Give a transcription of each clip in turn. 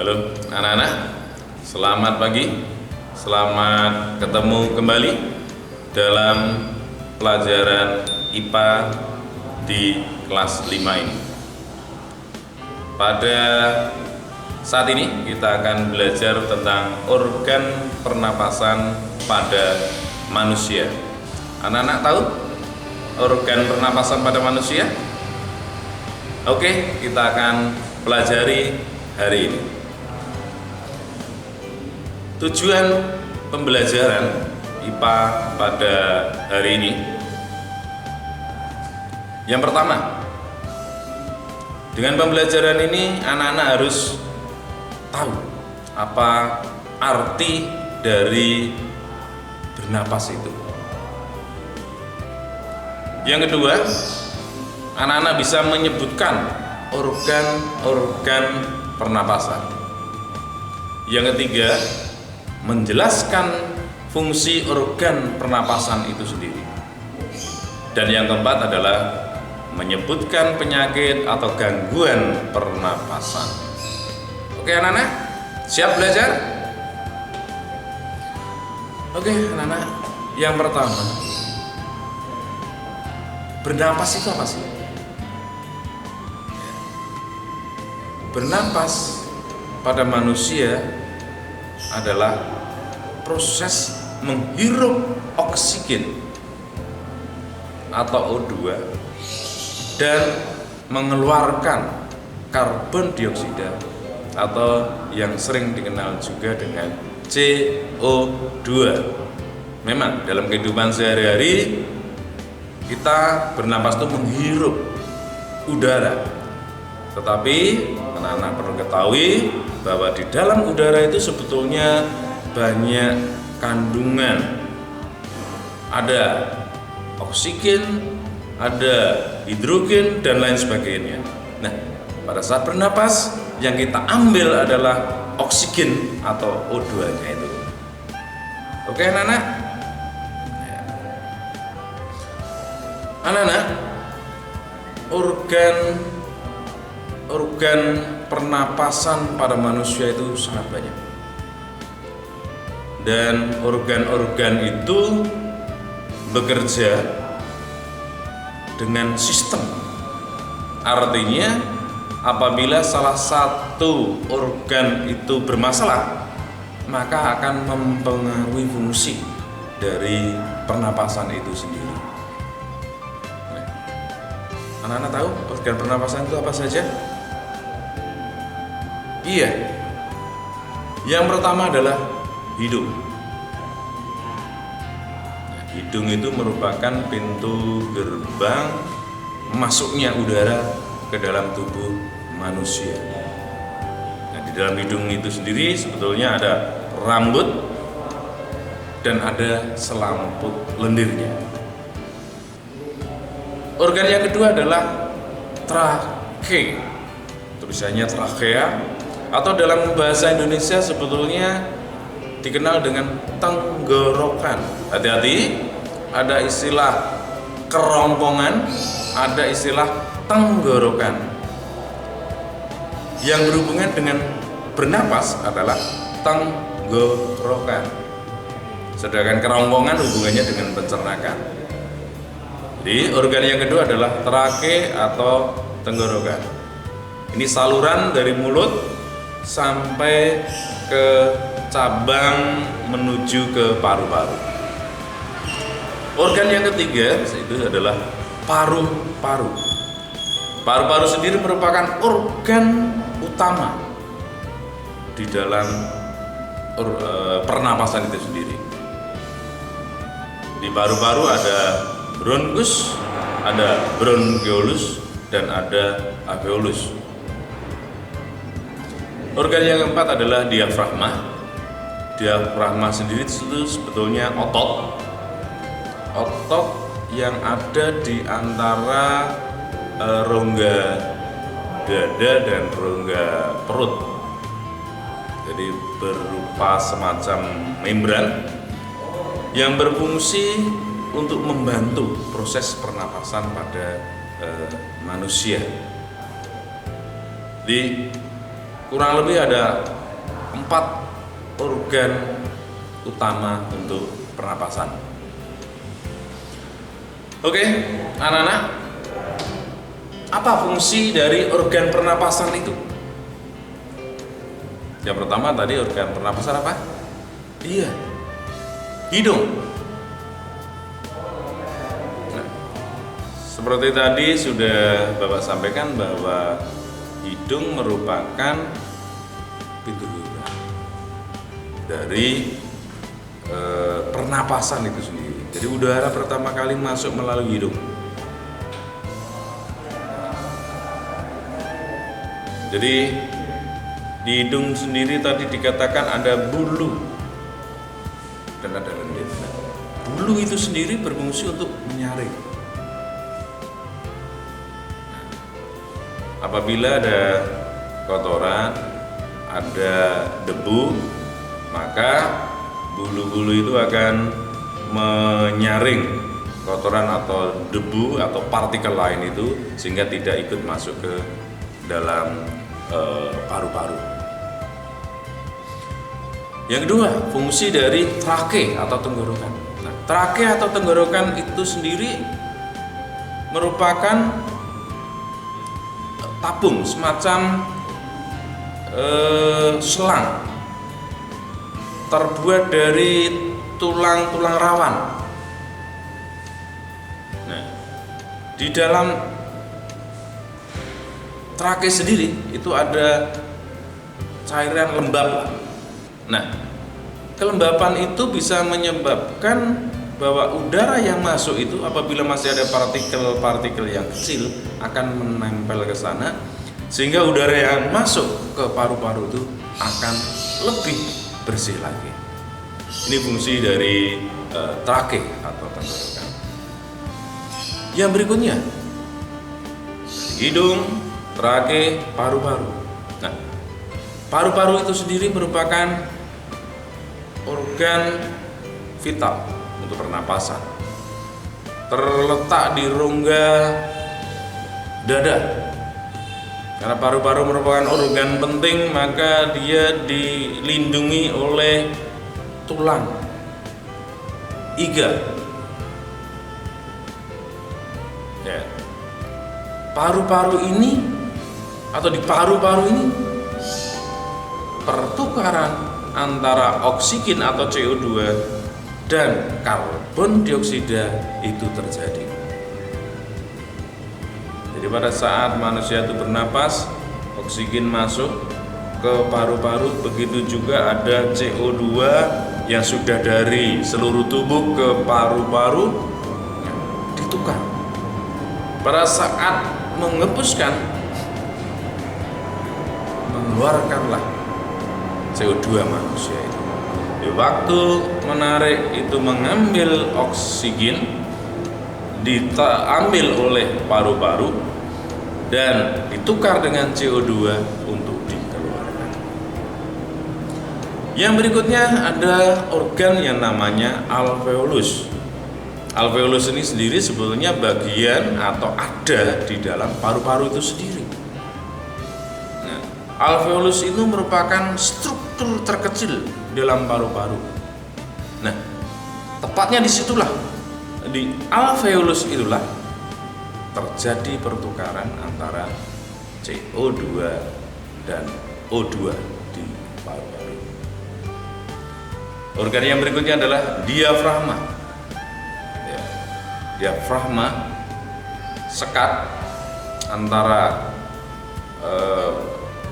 Halo anak-anak, selamat pagi. Selamat ketemu kembali dalam pelajaran IPA di kelas 5 ini. Pada saat ini kita akan belajar tentang organ pernapasan pada manusia. Anak-anak tahu organ pernapasan pada manusia? Oke, kita akan pelajari hari ini. Tujuan pembelajaran IPA pada hari ini, yang pertama, dengan pembelajaran ini anak-anak harus tahu apa arti dari bernapas itu. Yang kedua, anak-anak bisa menyebutkan organ-organ pernapasan. Yang ketiga, menjelaskan fungsi organ pernapasan itu sendiri. Dan yang keempat adalah menyebutkan penyakit atau gangguan pernapasan. Oke anak-anak, siap belajar? Oke anak-anak, yang pertama, bernapas itu apa sih? Bernapas pada manusia adalah proses menghirup oksigen atau O2 dan mengeluarkan karbon dioksida atau yang sering dikenal juga dengan CO2. Memang dalam kehidupan sehari-hari kita bernapas itu menghirup udara, tetapi anak-anak perlu ketahui bahwa di dalam udara itu sebetulnya banyak kandungan. Ada oksigen, ada hidrogen, dan lain sebagainya. Nah, pada saat bernapas yang kita ambil adalah oksigen atau O2-nya itu. Oke anak-anak? Anak-anak, organ pernapasan pada manusia itu sangat banyak, dan organ-organ itu bekerja dengan sistem. Artinya apabila salah satu organ itu bermasalah, maka akan mempengaruhi fungsi dari pernapasan itu sendiri. Anak-anak tahu organ pernapasan itu apa saja? Iya. Yang pertama adalah hidung. Nah, hidung itu merupakan pintu gerbang masuknya udara ke dalam tubuh manusia. Nah, di dalam hidung itu sendiri sebetulnya ada rambut dan ada selamput lendirnya. Organ yang kedua adalah trake. Tulisannya trachea, atau dalam bahasa Indonesia sebetulnya dikenal dengan tenggorokan. Hati-hati, ada istilah kerongkongan, ada istilah tenggorokan. Yang berhubungan dengan bernapas adalah tenggorokan, sedangkan kerongkongan hubungannya dengan pencernaan. Jadi organ yang kedua adalah trake atau tenggorokan. Ini saluran dari mulut sampai ke cabang menuju ke paru-paru. Organ yang ketiga itu adalah paru-paru. Paru-paru sendiri merupakan organ utama di dalam pernapasan itu sendiri. Di paru-paru ada bronkus, ada bronchiolus, dan ada alveolus. Organ yang keempat adalah diafragma. Diafragma sendiri itu sebetulnya otot yang ada di antara rongga dada dan rongga perut. Jadi berupa semacam membran yang berfungsi untuk membantu proses pernapasan pada manusia. Jadi kurang lebih ada 4 organ utama untuk pernapasan. Oke, anak-anak, apa fungsi dari organ pernapasan itu? Yang pertama tadi organ pernapasan apa? Iya, hidung. Nah, seperti tadi sudah Bapak sampaikan bahwa hidung merupakan pintu gerbang dari pernapasan itu sendiri. Jadi udara pertama kali masuk melalui hidung. Jadi di hidung sendiri tadi dikatakan ada bulu dan ada lendir. Nah, bulu itu sendiri berfungsi untuk menyaring. Nah, apabila ada kotoran, ada debu, maka bulu-bulu itu akan menyaring kotoran atau debu atau partikel lain itu sehingga tidak ikut masuk ke dalam paru-paru. Yang kedua, fungsi dari trake atau tenggorokan. Nah, trake atau tenggorokan itu sendiri merupakan tabung semacam selang terbuat dari tulang-tulang rawan. Nah, di dalam trake sendiri itu ada cairan lembab. Nah, kelembapan itu bisa menyebabkan bahwa udara yang masuk itu apabila masih ada partikel-partikel yang kecil akan menempel ke sana sehingga udara yang masuk ke paru-paru itu akan lebih bersih lagi. Ini fungsi dari trake atau tenggorokan. Yang berikutnya, hidung, trake, paru-paru. Nah, paru-paru itu sendiri merupakan organ vital untuk pernapasan. Terletak di rongga dada. Karena paru-paru merupakan organ penting, maka dia dilindungi oleh tulang iga. Ya. Paru-paru ini atau di paru-paru ini pertukaran antara oksigen atau CO2 dan karbon dioksida itu terjadi. Jadi pada saat manusia itu bernapas, oksigen masuk ke paru-paru, begitu juga ada CO2 yang sudah dari seluruh tubuh ke paru-paru ditukar. Pada saat mengembuskan, mengeluarkanlah CO2 manusia itu. Di waktu menarik itu mengambil oksigen, diambil oleh paru-paru dan ditukar dengan CO2 untuk dikeluarkan. Yang berikutnya ada organ yang namanya alveolus. Alveolus ini sendiri sebetulnya bagian atau ada di dalam paru-paru itu sendiri. Nah, alveolus itu merupakan struktur terkecil dalam paru-paru. Nah, tepatnya disitulah, di alveolus itulah terjadi pertukaran antara CO2 dan O2 di paru-paru. Organ yang berikutnya adalah diafragma. Ya, diafragma sekat antara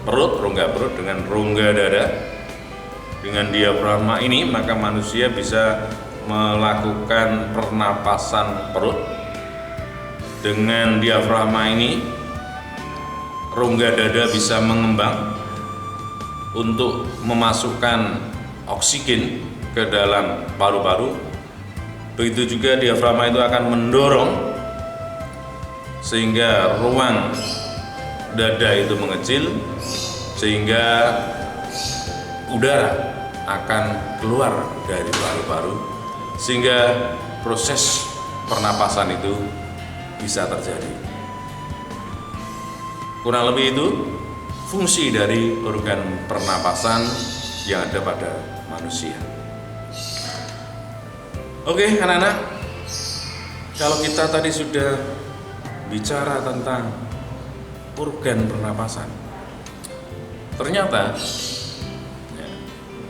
perut, rongga perut dengan rongga dada. Dengan diafragma ini maka manusia bisa melakukan pernapasan perut. Dengan diafragma ini rongga dada bisa mengembang untuk memasukkan oksigen ke dalam paru-paru. Begitu juga diafragma itu akan mendorong sehingga ruang dada itu mengecil sehingga udara akan keluar dari paru-paru sehingga proses pernapasan itu bisa terjadi. Kurang lebih itu fungsi dari organ pernapasan yang ada pada manusia. Oke anak-anak, kalau kita tadi sudah bicara tentang organ pernapasan, ternyata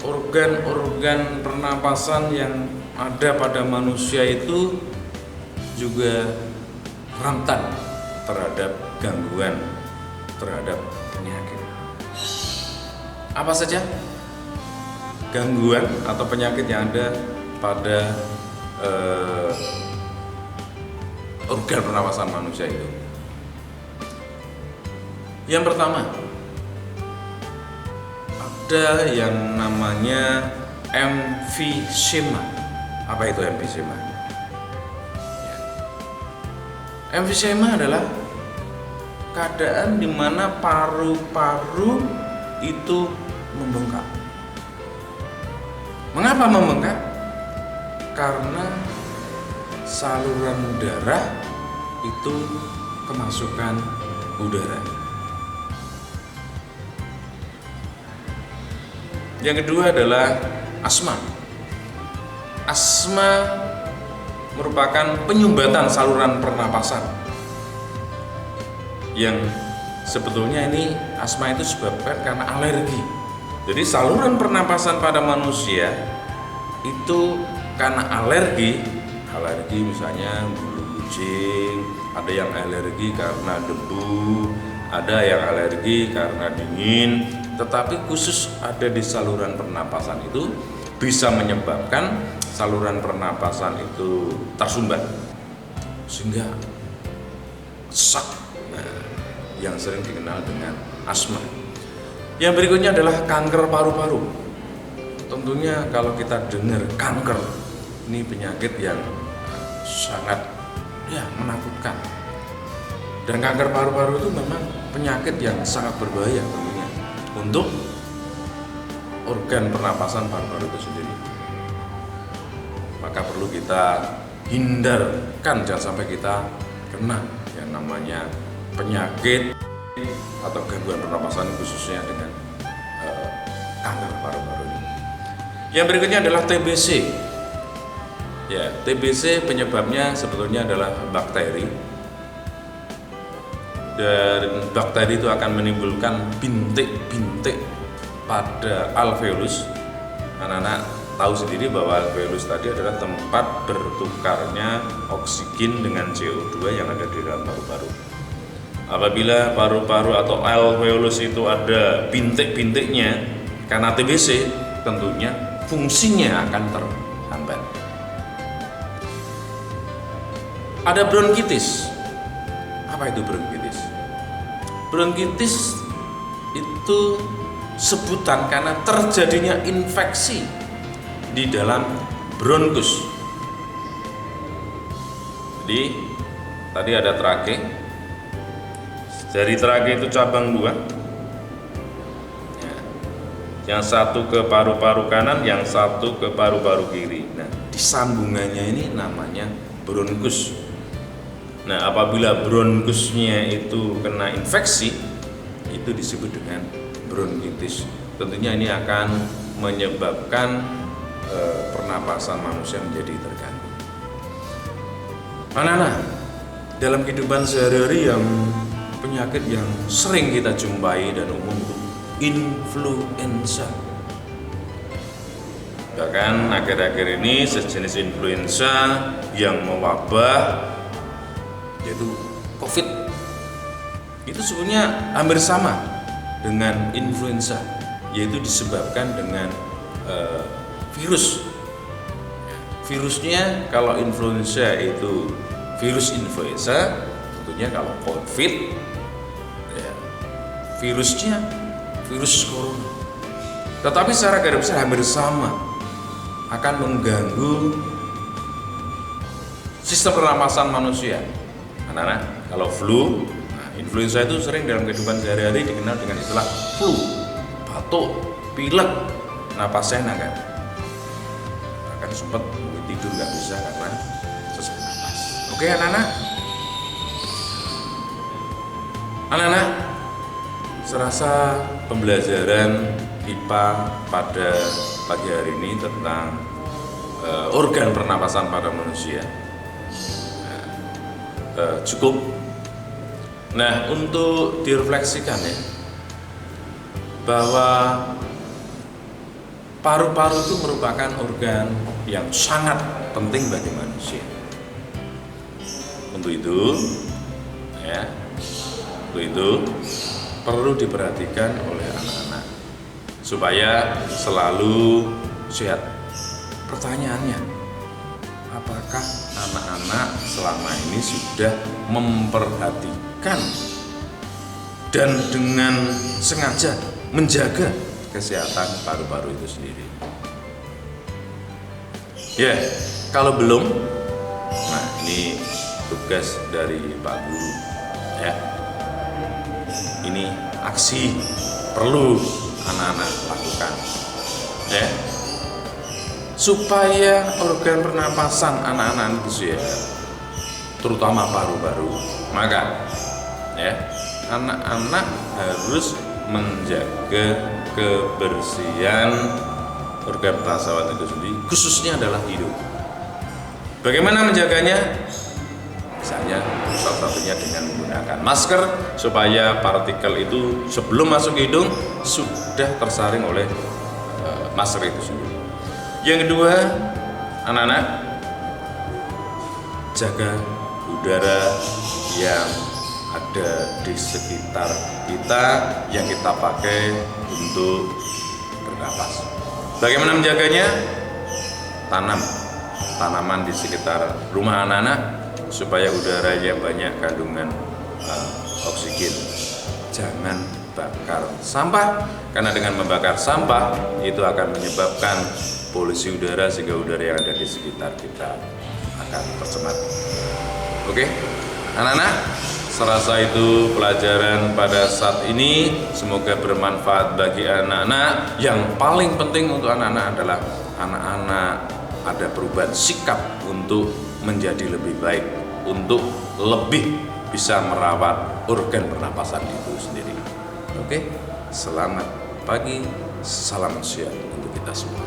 organ-organ pernapasan yang ada pada manusia itu juga rentan terhadap gangguan, terhadap penyakit. Apa saja gangguan atau penyakit yang ada pada organ pernapasan manusia itu? Yang pertama, ada yang namanya emfisema. Apa itu emfisema? Emfisema adalah keadaan di mana paru-paru itu membengkak. Mengapa membengkak? Karena saluran darah itu kemasukan udara. Yang kedua adalah asma. Asma merupakan penyumbatan saluran pernapasan yang sebetulnya ini asma itu disebabkan karena alergi. Jadi saluran pernapasan pada manusia itu karena alergi misalnya bulu kucing, ada yang alergi karena debu, ada yang alergi karena dingin, tetapi khusus ada di saluran pernapasan itu bisa menyebabkan saluran pernapasan itu tersumbat sehingga sesak, yang sering dikenal dengan asma. Yang berikutnya adalah kanker paru-paru. Tentunya kalau kita dengar kanker, ini penyakit yang sangat menakutkan. Dan kanker paru-paru itu memang penyakit yang sangat berbahaya tentunya untuk organ pernapasan paru-paru itu sendiri. Maka perlu kita hindarkan, jangan sampai kita kena yang namanya penyakit atau gangguan pernapasan khususnya dengan kanker paru-paru ini. Yang berikutnya adalah TBC. Ya, TBC penyebabnya sebetulnya adalah bakteri. Dan bakteri itu akan menimbulkan bintik-bintik pada alveolus. Anak-anak tahu sendiri bahwa alveolus tadi adalah tempat bertukarnya oksigen dengan CO2 yang ada di dalam paru-paru. Apabila paru-paru atau alveolus itu ada bintik-bintiknya karena TBC, tentunya fungsinya akan terhambat. Ada bronkitis. Apa itu bronkitis? Bronkitis itu sebutan karena terjadinya infeksi di dalam bronkus. Jadi tadi ada trake. Dari trake itu cabang dua. Yang satu ke paru-paru kanan, yang satu ke paru-paru kiri. Nah, disambungannya ini namanya bronkus. Nah, apabila bronkusnya itu kena infeksi, itu disebut dengan bronkitis. Tentunya ini akan menyebabkan pernapasan manusia menjadi terganggu. Anak-anak, dalam kehidupan sehari-hari yang penyakit yang sering kita jumpai dan umum itu influenza. Bahkan akhir-akhir ini sejenis influenza yang mewabah yaitu COVID. Itu sebenarnya hampir sama dengan influenza, yaitu disebabkan dengan virus. Virusnya kalau influenza itu virus influenza, tentunya kalau COVID ya, virusnya virus corona. Tetapi secara garis besar hampir sama, akan mengganggu sistem pernapasan manusia. Anak-anak, kalau flu, influenza itu sering dalam kehidupan sehari-hari dikenal dengan istilah flu, batuk, pilek, napasnya enak. Bahkan sempat tidur nggak bisa karena sesak napas. Oke anak-anak, Serasa pembelajaran IPA pada pagi hari ini tentang organ pernapasan pada manusia cukup. Nah, untuk direfleksikan ya, bahwa paru-paru itu merupakan organ yang sangat penting bagi manusia. Untuk itu perlu diperhatikan oleh anak-anak supaya selalu sehat. Pertanyaannya, apakah anak-anak selama ini sudah memperhatikan dan dengan sengaja menjaga kesehatan paru-paru itu sendiri? Ya, kalau belum, nah ini tugas dari Pak Guru ya. Ini aksi perlu anak-anak lakukan ya, supaya organ pernapasan anak-anak itu sehat, terutama paru-paru. Maka ya, anak-anak harus menjaga kebersihan organ pernapasan itu sendiri, khususnya adalah hidung. Bagaimana menjaganya? Misalnya salah satunya dengan menggunakan masker, supaya partikel itu sebelum masuk ke hidung sudah tersaring oleh masker itu sendiri. Yang kedua, anak-anak jaga udara yang ada di sekitar kita yang kita pakai untuk bernapas. Bagaimana menjaganya? Tanam tanaman di sekitar rumah anak-anak supaya udaranya banyak kandungan oksigen. Jangan bakar sampah, karena dengan membakar sampah itu akan menyebabkan polusi udara, sehingga udara yang ada di sekitar kita akan tercemar. Oke, anak-anak, serasa itu pelajaran pada saat ini semoga bermanfaat bagi anak-anak. Yang paling penting untuk anak-anak adalah anak-anak ada perubahan sikap untuk menjadi lebih baik, untuk lebih bisa merawat organ pernapasan itu sendiri. Oke, selamat pagi, salam sehat untuk kita semua.